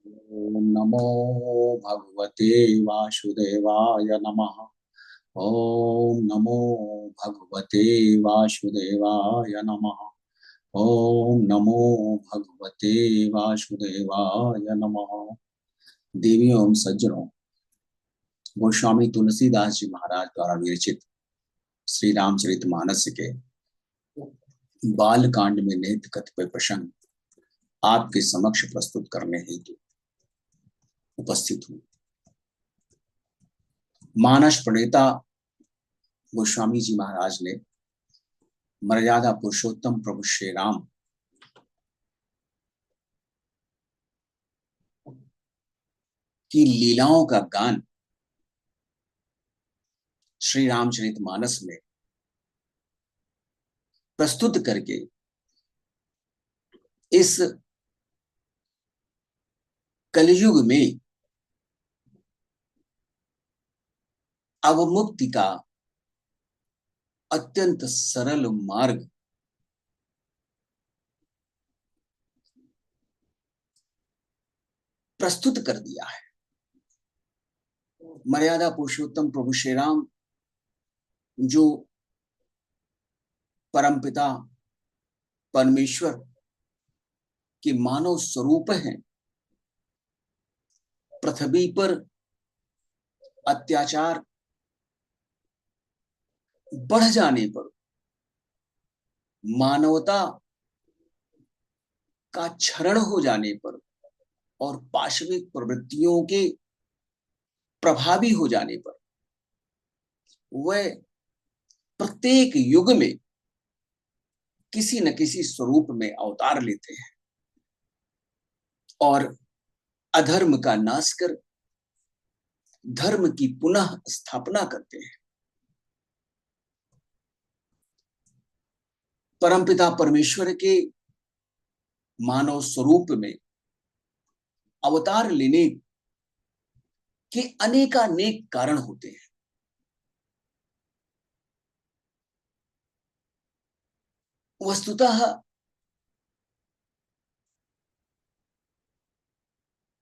ओम नमो भगवते वासुदेवाय नमः। ओम नमो भगवते वासुदेवाय नमः। ओम नमो भगवते वासुदेवाय नमः। देवियों एवं सज्जनों, गोस्वामी तुलसीदास जी महाराज द्वारा विरचित श्री रामचरितमानस के बाल कांड में निहित कतिपय प्रसंग आपके समक्ष प्रस्तुत करने हेतु उपस्थित हूँ। मानस प्रणेता गोस्वामी जी महाराज ने मर्यादा पुरुषोत्तम प्रभु श्री राम की लीलाओं का गान श्री रामचरितमानस में प्रस्तुत करके इस कलयुग में अवमुक्ति का अत्यंत सरल मार्ग प्रस्तुत कर दिया है। मर्यादा पुरुषोत्तम प्रभु श्री राम जो परमपिता परमेश्वर के मानव स्वरूप हैं, पृथ्वी पर अत्याचार बढ़ जाने पर मानवता का क्षरण हो जाने पर और पाशविक प्रवृत्तियों के प्रभावी हो जाने पर वह प्रत्येक युग में किसी न किसी स्वरूप में अवतार लेते हैं और अधर्म का नाश कर धर्म की पुनः स्थापना करते हैं। परमपिता परमेश्वर के मानव स्वरूप में अवतार लेने के अनेकानेक कारण होते हैं। वस्तुतः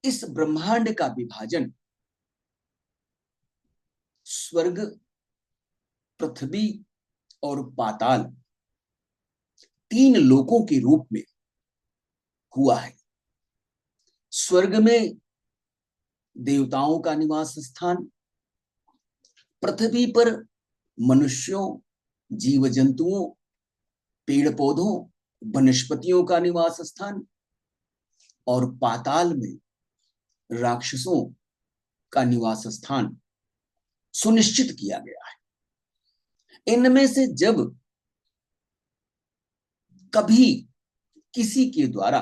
इस ब्रह्मांड का विभाजन स्वर्ग, पृथ्वी और पाताल तीन लोकों के रूप में हुआ है। स्वर्ग में देवताओं का निवास स्थान, पृथ्वी पर मनुष्यों, जीव जंतुओं, पेड़ पौधों, वनस्पतियों का निवास स्थान और पाताल में राक्षसों का निवास स्थान सुनिश्चित किया गया है। इनमें से जब कभी किसी के द्वारा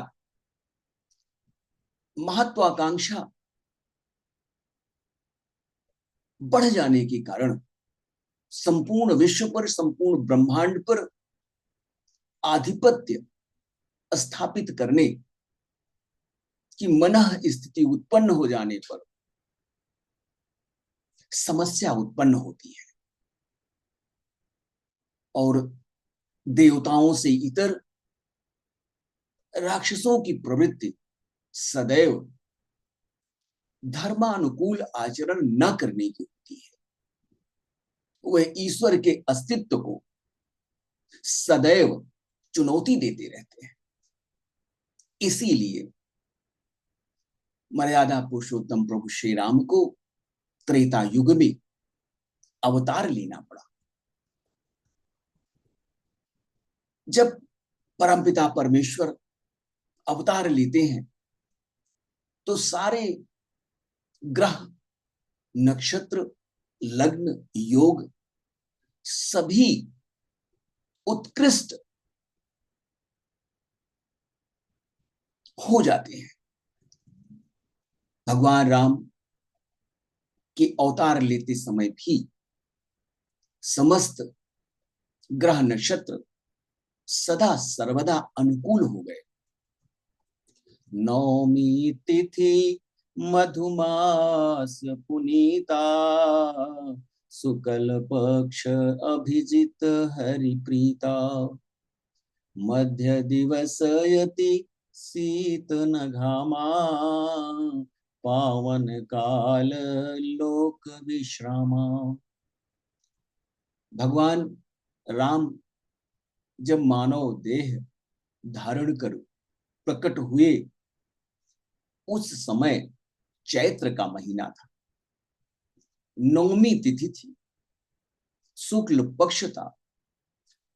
महत्वाकांक्षा बढ़ जाने के कारण संपूर्ण विश्व पर, संपूर्ण ब्रह्मांड पर आधिपत्य स्थापित करने की मनः स्थिति उत्पन्न हो जाने पर समस्या उत्पन्न होती है और देवताओं से इतर राक्षसों की प्रवृत्ति सदैव धर्मानुकूल आचरण न करने की होती है। वह ईश्वर के अस्तित्व को सदैव चुनौती देते रहते हैं। इसीलिए मर्यादा पुरुषोत्तम प्रभु श्री राम को त्रेता युग में अवतार लेना पड़ा। जब परमपिता परमेश्वर अवतार लेते हैं तो सारे ग्रह, नक्षत्र, लग्न, योग सभी उत्कृष्ट हो जाते हैं। भगवान राम के अवतार लेते समय भी समस्त ग्रह नक्षत्र सदा सर्वदा अनुकूल हो गए। नौमी तिथि मधुमास पुनीता, शुक्ल पक्ष अभिजित हरि प्रीता, मध्य दिवस यति शीत न घामा, पावन काल लोक विश्रामा। भगवान राम जब मानव देह धारण कर प्रकट हुए, उस समय चैत्र का महीना था, नवमी तिथि थी, शुक्ल पक्ष था,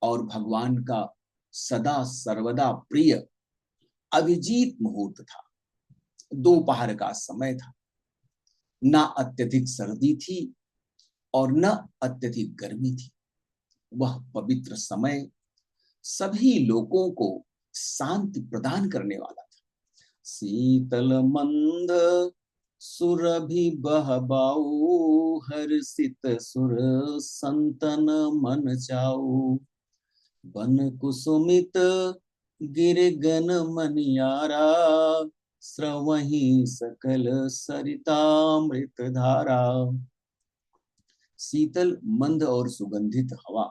और भगवान का सदा सर्वदा प्रिय अभिजीत मुहूर्त था। दोपहर का समय था, ना अत्यधिक सर्दी थी और न अत्यधिक गर्मी थी। वह पवित्र समय सभी लोगों को शांति प्रदान करने वाला था। शीतल मंद सुरभि बहबाऊ, हर्षित सुर संतन मन चाऊ। बन कुसुमित गिरगन मनियारा, स्रवहि सकल सरितामृत धारा। शीतल मंद और सुगंधित हवा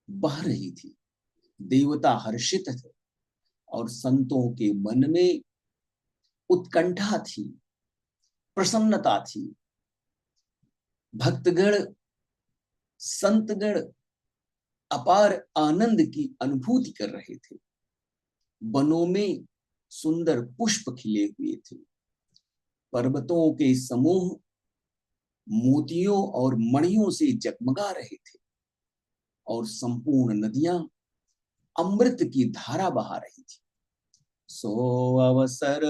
बह रही थी, देवता हर्षित थे और संतों के मन में उत्कंठा थी, प्रसन्नता थी। भक्तगण, संतगण अपार आनंद की अनुभूति कर रहे थे। वनों में सुंदर पुष्प खिले हुए थे, पर्वतों के समूह मोतियों और मणियों से जगमगा रहे थे, और संपूर्ण नदियां अमृत की धारा बहा रही थी। सो अवसर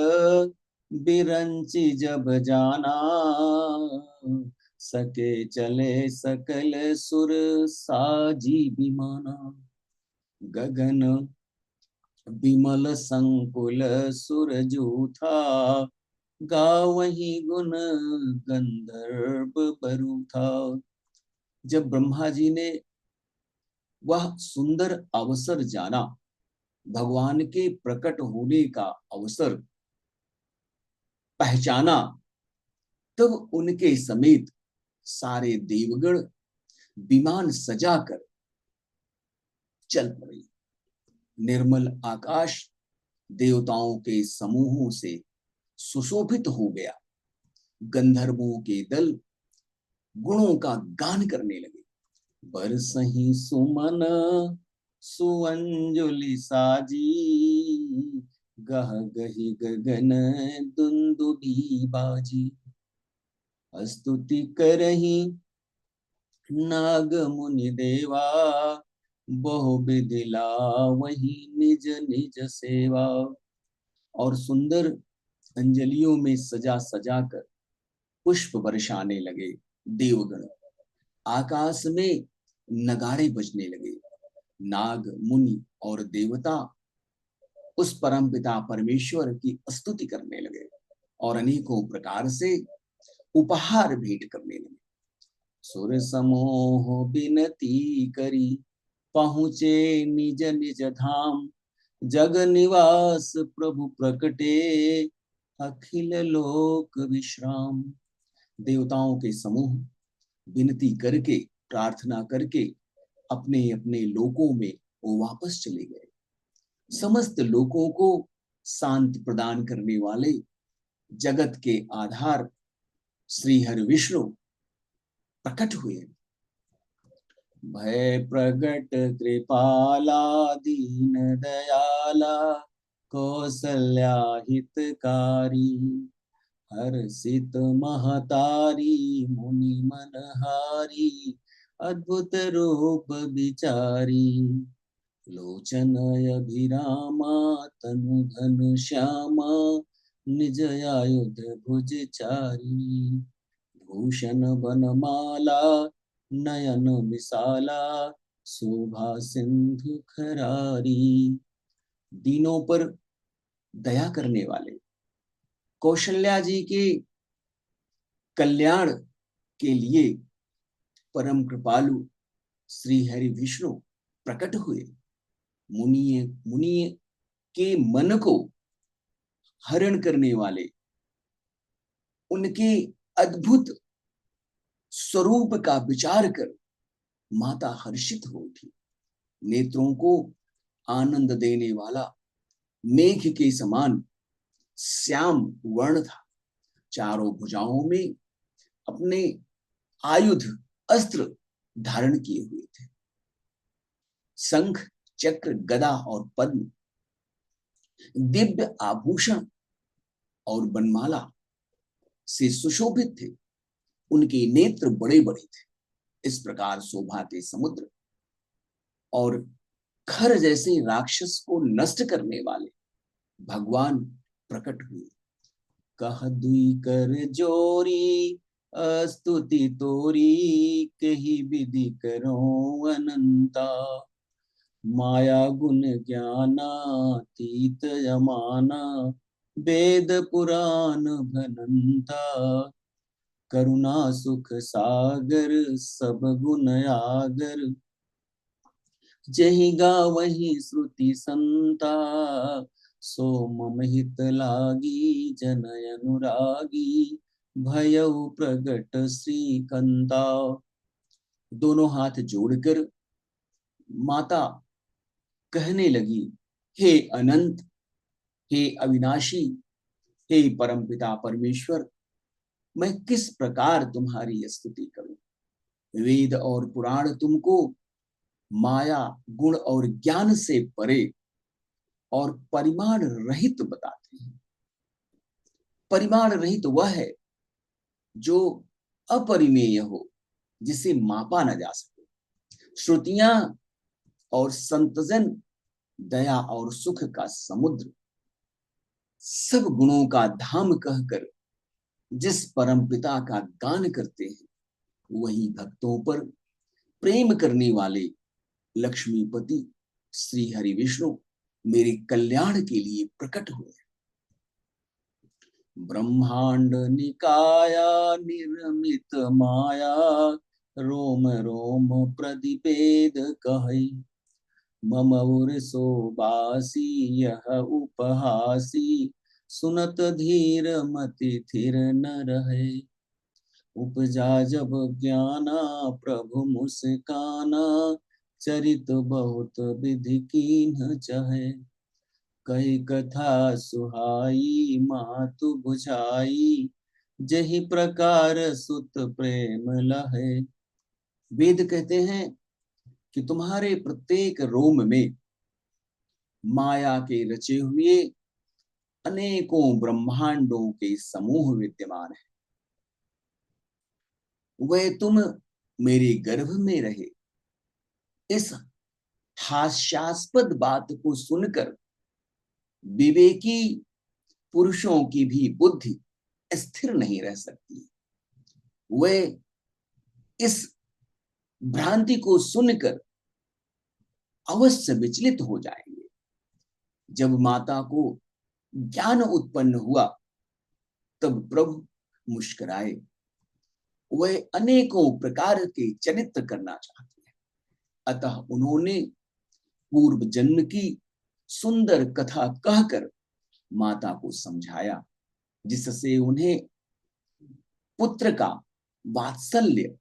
बिरंची जब जाना, सके चले सकल सुर साजी विमाना। गगन विमल संकुल सुरजू था, गावही गुण गंधर्व बरु था। जब ब्रह्मा जी ने वह सुंदर अवसर जाना, भगवान के प्रकट होने का अवसर पहचाना, तब उनके समेत सारे देवगण विमान सजाकर चल पड़े। निर्मल आकाश देवताओं के समूहों से सुशोभित हो गया। गंधर्वों के दल गुणों का गान करने लगे। बरसही सुमन सुअंजुलि साजी, गह गही गगन दुंदुभी बाजी। स्तुति करही नाग मुनि देवा, बहु विधि लावही निज निज सेवा। और सुंदर अंजलियों में सजा सजा कर पुष्प बरसाने लगे देवगण। आकाश में नगाड़े बजने लगे। नाग मुनि और देवता उस परमपिता परमेश्वर की स्तुति करने लगे और अनेकों प्रकार से उपहार भेंट करने लगे। सुर समूह बिनती करी, पहुँचे निज निज धाम। जग निवास प्रभु प्रकटे, अखिल लोक विश्राम। देवताओं के समूह विनती करके, प्रार्थना करके अपने अपने लोकों में वो वापस चले गए। समस्त लोकों को शांति प्रदान करने वाले जगत के आधार श्री हरि विष्णु प्रकट हुए। भय प्रगट कृपाला दीन दयाला, कौसल्या हितकारी। हर्षित महतारी मुनि मनहारी, अद्भुत रूप विचारी। लोचन अभिरामा तनु धनु श्यामा, निज आयुध भुज चारी। भूषण बनमाला नयन विशाला, शोभा सिंधु खरारी। दीनों पर दया करने वाले कौशल्या जी के कल्याण के लिए परम कृपालु श्री हरि विष्णु प्रकट हुए। मुनि के मन को हरण करने वाले उनके अद्भुत स्वरूप का विचार कर माता हर्षित हो उठी। नेत्रों को आनंद देने वाला मेघ के समान श्याम वर्ण था। चारों भुजाओं में अपने आयुध अस्त्र धारण किए हुए थे। शंख, चक्र, गदा और पद्म दिव्य आभूषण और बनमाला से सुशोभित थे। उनके नेत्र बड़े बड़े थे। इस प्रकार शोभा के समुद्र और खर जैसे राक्षस को नष्ट करने वाले भगवान प्रकट हुए। कह दुई कर जोरी स्तुति तोरी, कही विधि करो अनंता। माया गुण ज्ञानातीत यमाना, वेद पुराण भनंता। करुणा सुख सागर सब गुण आगर, जहि गावहि श्रुति संता। सो मम हित लागी जनय अनुरागी, भयउ प्रगट श्रीकंता। दोनों हाथ जोड़कर माता कहने लगी, हे अनंत, हे अविनाशी, हे परमपिता परमेश्वर, मैं किस प्रकार तुम्हारी स्तुति करूं। वेद और पुराण तुमको माया, गुण और ज्ञान से परे और परिमाण रहित बताते हैं। परिमाण रहित वह है जो अपरिमेय हो, जिसे मापा न जा सके। श्रुतियां और संतजन दया और सुख का समुद्र, सब गुणों का धाम कहकर जिस परम पिता का गान करते हैं, वही भक्तों पर प्रेम करने वाले लक्ष्मीपति श्री हरि विष्णु मेरे कल्याण के लिए प्रकट हुए। ब्रह्मांड निकाया निर्मित माया, रोम रोम प्रतिपेद कहि। मम उर सोबासी यह उपहासी, सुनत धीर मति थिर न रहे। उपजा जब ज्ञाना प्रभु मुस्काना, चरित बहुत विधि कीन्ह चहे। कही कथा सुहाई मातु बुझाई, जहि प्रकार सुत प्रेम लहे। वेद कहते हैं कि तुम्हारे प्रत्येक रोम में माया के रचे हुए अनेकों ब्रह्मांडों के समूह विद्यमान है। वह तुम मेरे गर्भ में रहे। इस हास्यास्पद बात को सुनकर विवेकी पुरुषों की भी बुद्धि स्थिर नहीं रह सकती। वे इस भ्रांति को सुनकर अवश्य विचलित हो जाएंगे। जब माता को ज्ञान उत्पन्न हुआ, तब प्रभु मुस्कुराए। वे अनेकों प्रकार के चरित्र करना चाहते हैं, अतः उन्होंने पूर्व जन्म की सुंदर कथा कहकर माता को समझाया, जिससे उन्हें पुत्र का वात्सल्य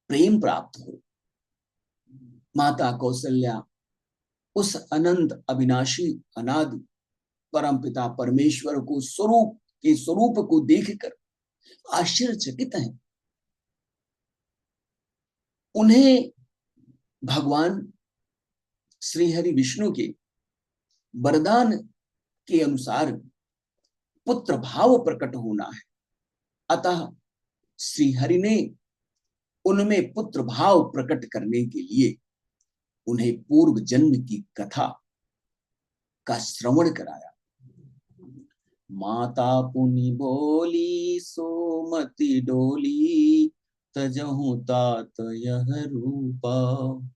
प्रेम प्राप्त हो। माता कौशल्या उस अनंत अविनाशी अनादि परमपिता परमेश्वर को स्वरूप को देखकर आश्चर्यचकित हैं। उन्हें भगवान श्री हरि विष्णु के वरदान के अनुसार पुत्र भाव प्रकट होना है, अतः श्री हरि ने उनमें पुत्र भाव प्रकट करने के लिए उन्हें पूर्व जन्म की कथा का श्रवण कराया। माता पुनि बोली सोमति डोली, तजहु तात यह रूपा।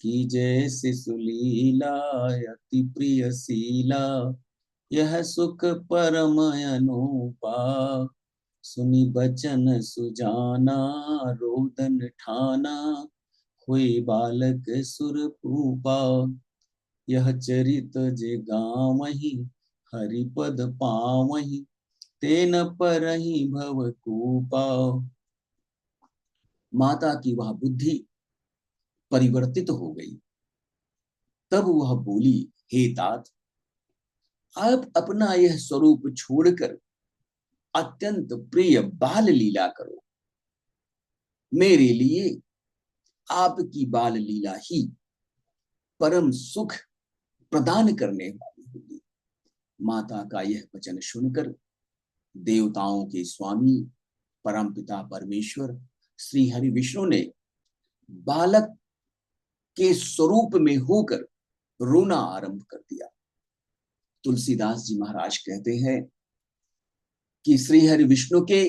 की जैसे सुलीला अति प्रिय शीला, यह सुख परम अनूपा। सुनि बचन सुजाना रोदन ठाना, हुई बालक सुरपूपा। यह चरित जे गावहि हरिपद पावहि, तेन परहि भवकूपा। माता की वह बुद्धि परिवर्तित हो गई। तब वह बोली, हे तात, अब अपना यह स्वरूप छोड़कर अत्यंत प्रिय बाल लीला करो। मेरे लिए आपकी बाल लीला ही परम सुख प्रदान करने वाली होगी। माता का यह वचन सुनकर देवताओं के स्वामी परमपिता परमेश्वर श्री हरि विष्णु ने बालक के स्वरूप में होकर रोना आरंभ कर दिया। तुलसीदास जी महाराज कहते हैं कि श्री हरि विष्णु के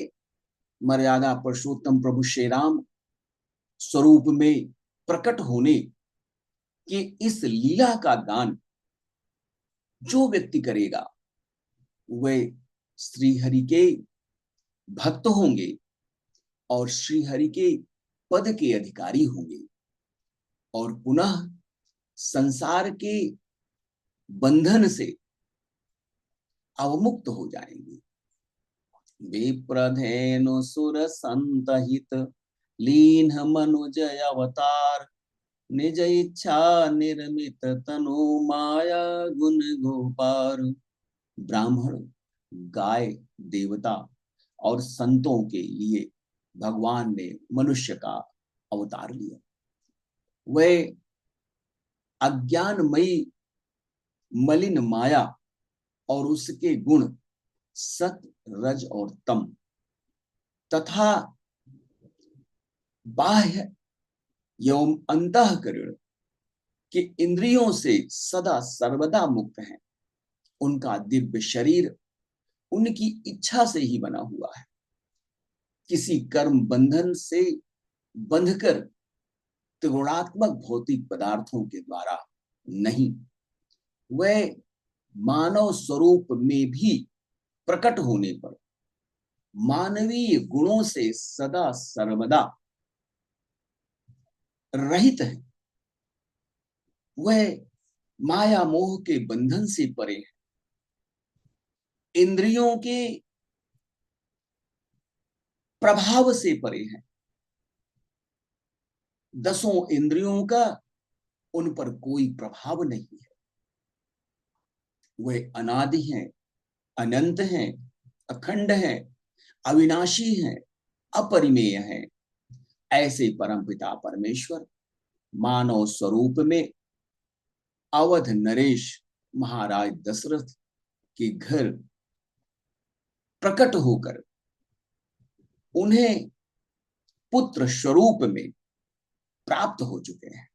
मर्यादा पुरुषोत्तम प्रभु श्री राम स्वरूप में प्रकट होने के इस लीला का गान जो व्यक्ति करेगा वह श्री हरि के भक्त होंगे और श्री हरि के पद के अधिकारी होंगे और पुनः संसार के बंधन से अवमुक्त हो जाएंगे। विप्रधेनु सुर संतहित लीन मनुज अवतार निज इच्छा निर्मित तनु माया गुण गोपार। ब्राह्मण, गाय, देवता और संतों के लिए भगवान ने मनुष्य का अवतार लिया। वह अज्ञानमयी मलिन माया और उसके गुण सत, रज और तम तथा बाह्य एवं अंतःकरण के इंद्रियों से सदा सर्वदा मुक्त हैं। उनका दिव्य शरीर उनकी इच्छा से ही बना हुआ है, किसी कर्म बंधन से बंधकर त्रिगुणात्मक भौतिक पदार्थों के द्वारा नहीं। वह मानव स्वरूप में भी प्रकट होने पर मानवीय गुणों से सदा सर्वदा रहित है। वह माया मोह के बंधन से परे है, इंद्रियों के प्रभाव से परे है। दसों इंद्रियों का उन पर कोई प्रभाव नहीं है। वह अनादि हैं, अनंत हैं, अखंड हैं, अविनाशी हैं, अपरिमेय हैं। ऐसे परमपिता परमेश्वर मानव स्वरूप में अवध नरेश महाराज दशरथ के घर प्रकट होकर उन्हें पुत्र स्वरूप में प्राप्त हो चुके हैं।